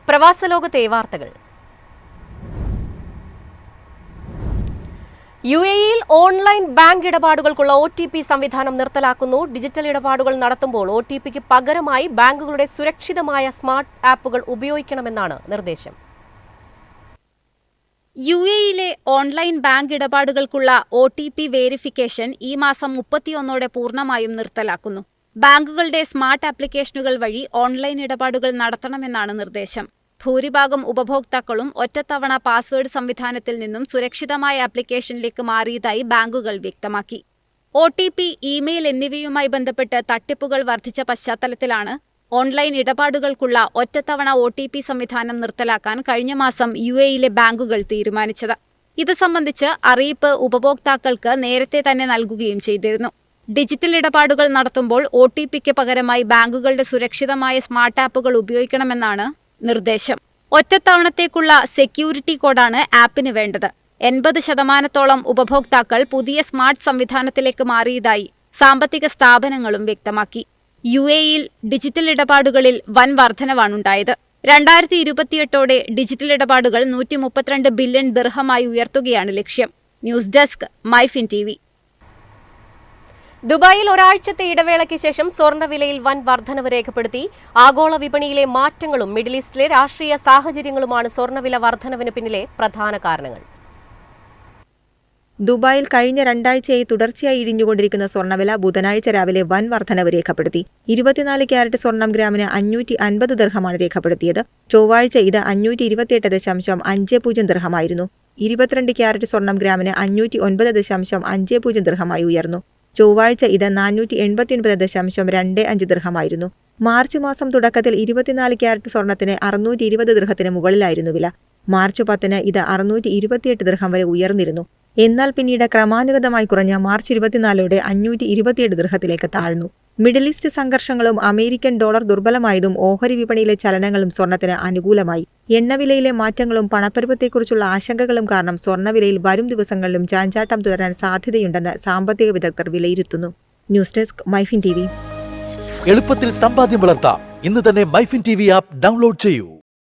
പ്രവാസലോകത്തെ വാർത്തകൾ. UAE-യിൽ online bank ഇടപാടുകൾക്കുള്ള OTP സംവിധാനം നിർത്തലാക്കുന്നു. Digital ഇടപാടുകൾ നടത്തുമ്പോൾ OTPക്ക് പകരമായി ബാങ്കുകളുടെ സുരക്ഷിതമായ സ്മാർട്ട് ആപ്പുകൾ ഉപയോഗിക്കണമെന്നാണ് നിർദ്ദേശം. UAE-യിലെ ഓൺലൈൻ ബാങ്ക് ഇടപാടുകൾക്കുള്ള OTP വേരിഫിക്കേഷൻ ഈ മാസം 31-ഓടെ പൂർണ്ണമായും നിർത്തലാക്കുന്നു. ബാങ്കുകളുടെ സ്മാർട്ട് ആപ്ലിക്കേഷനുകൾ വഴി ഓൺലൈൻ ഇടപാടുകൾ നടത്തണമെന്നാണ് നിർദ്ദേശം. ഭൂരിഭാഗം ഉപഭോക്താക്കളും ഒറ്റത്തവണ പാസ്വേഡ് സംവിധാനത്തിൽ നിന്നും സുരക്ഷിതമായ ആപ്ലിക്കേഷനിലേക്ക് മാറിയതായി ബാങ്കുകൾ വ്യക്തമാക്കി. OTP, ഇമെയിൽ എന്നിവയുമായി ബന്ധപ്പെട്ട് തട്ടിപ്പുകൾ വർദ്ധിച്ച പശ്ചാത്തലത്തിലാണ് ഓൺലൈൻ ഇടപാടുകൾക്കുള്ള ഒറ്റത്തവണ OTP സംവിധാനം നിർത്തലാക്കാൻ കഴിഞ്ഞ മാസം UAE-യിലെ ബാങ്കുകൾ തീരുമാനിച്ചത്. ഇത് സംബന്ധിച്ച് അറിയിപ്പ് ഉപഭോക്താക്കൾക്ക് നേരത്തെ തന്നെ നൽകുകയും ചെയ്തിരുന്നു. ഡിജിറ്റൽ ഇടപാടുകൾ നടത്തുമ്പോൾ OTPക്ക് പകരമായി ബാങ്കുകളുടെ സുരക്ഷിതമായ സ്മാർട്ട് ആപ്പുകൾ ഉപയോഗിക്കണമെന്നാണ് നിർദ്ദേശം. ഒറ്റത്തവണത്തേക്കുള്ള സെക്യൂരിറ്റി കോഡാണ് ആപ്പിന് വേണ്ടത്. 80% ഉപഭോക്താക്കൾ പുതിയ സ്മാർട്ട് സംവിധാനത്തിലേക്ക് മാറിയതായി സാമ്പത്തിക സ്ഥാപനങ്ങളും വ്യക്തമാക്കി. UAE-യിൽ ഡിജിറ്റൽ ഇടപാടുകളിൽ വൻ വർധനവാണുണ്ടായത്. 2028-ഓടെ ഡിജിറ്റൽ ഇടപാടുകൾ 132 ബില്യൺ ദിർഹമായി ഉയർത്തുകയാണ് ലക്ഷ്യം. News desk, MyFin TV. ദുബായിൽ ഒരാഴ്ചത്തെ ഇടവേളയ്ക്ക് ശേഷം സ്വർണ്ണവിലയിൽ വൻ വർധനവ് രേഖപ്പെടുത്തി. ആഗോള വിപണിയിലെ മാറ്റങ്ങളും മിഡിൽ ഈസ്റ്റിലെ രാഷ്ട്രീയ സാഹചര്യങ്ങളുമാണ് സ്വർണ്ണവില വർധനവിന് പിന്നിലെ പ്രധാന കാരണങ്ങൾ. ദുബായിൽ കഴിഞ്ഞ 2 ആഴ്ചയായി തുടർച്ചയായി ഇടിഞ്ഞുകൊണ്ടിരിക്കുന്ന സ്വർണ്ണവില ബുധനാഴ്ച രാവിലെ വൻ വർധനവ് രേഖപ്പെടുത്തി. 24 ക്യാരറ്റ് സ്വർണം ഗ്രാമിന് 550 ദിർഹമാണ് രേഖപ്പെടുത്തിയത്. ചൊവ്വാഴ്ച ഇത് 528.50 ദിർഹമായിരുന്നു. 22 ക്യാരറ്റ് സ്വർണം ഗ്രാമിന് 509.50 ദിർഹമായി ഉയർന്നു. ചൊവ്വാഴ്ച ഇത് 489.25 ദിർഹമായിരുന്നു. മാർച്ച് മാസം തുടക്കത്തിൽ 24 ക്യാരറ്റ് സ്വർണത്തിന് 620 ദിർഹത്തിന് മുകളിലായിരുന്നു വില. മാർച്ച് 10-ന് ഇത് 628 ദിർഹം വരെ ഉയർന്നിരുന്നു. എന്നാൽ പിന്നീട് ക്രമാനുഗതമായി കുറഞ്ഞ മാർച്ച് 24-ഓടെ 527 ദിർഹത്തിലേക്ക് താഴ്ന്നു. മിഡിൽ ഈസ്റ്റ് സംഘർഷങ്ങളും അമേരിക്കൻ ഡോളർ ദുർബലമായതും ഓഹരി വിപണിയിലെ ചലനങ്ങളും സ്വർണത്തിന് അനുകൂലമായി. എണ്ണവിലയിലെ മാറ്റങ്ങളും പണപ്പെരുപ്പത്തെക്കുറിച്ചുള്ള ആശങ്കകളും കാരണം സ്വർണ്ണവിലയിൽ വരും ദിവസങ്ങളിലും ചാഞ്ചാട്ടം തുടരാൻ സാധ്യതയുണ്ടെന്ന് സാമ്പത്തിക വിദഗ്ധർ വിലയിരുത്തുന്നു. News desk, MyFin TV. എളുപ്പത്തിൽ സമ്പാദ്യം വളർത്താം. ഇന്ന് തന്നെ മൈഫിൻ TV ആപ്പ് ഡൗൺലോഡ് ചെയ്യൂ.